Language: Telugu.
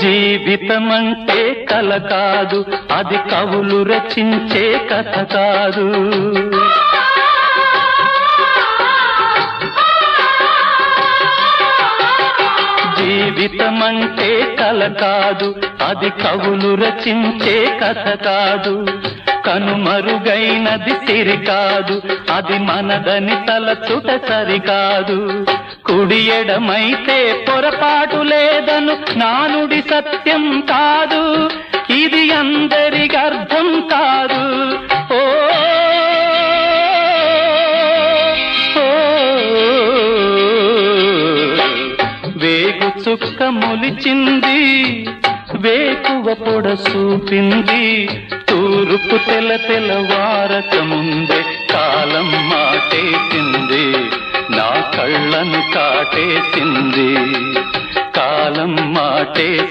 జీవితమంటే కల కాదు, అది కవులు రచించే కథ కాదు. జీవితమంటే కల కాదు, అది కవులు రచించే కథ కాదు. కనుమరుగైనది సిరి కాదు, అది మనదని తలచుట సరికాదు. కుడి ఎడమైతే పొరపాటు లేదను నానుడి సత్యం కాదు, ఇది అందరికి అర్థం కాదు. ఓ వేగు చుక్క మొలిచింది, వేకువ పొడ చూపింది, తూర్పు తెల్లవారక ముందే కాలం మాటేసింది, నా కళ్ళను కాటేసింది, కాలం మాటేసింది.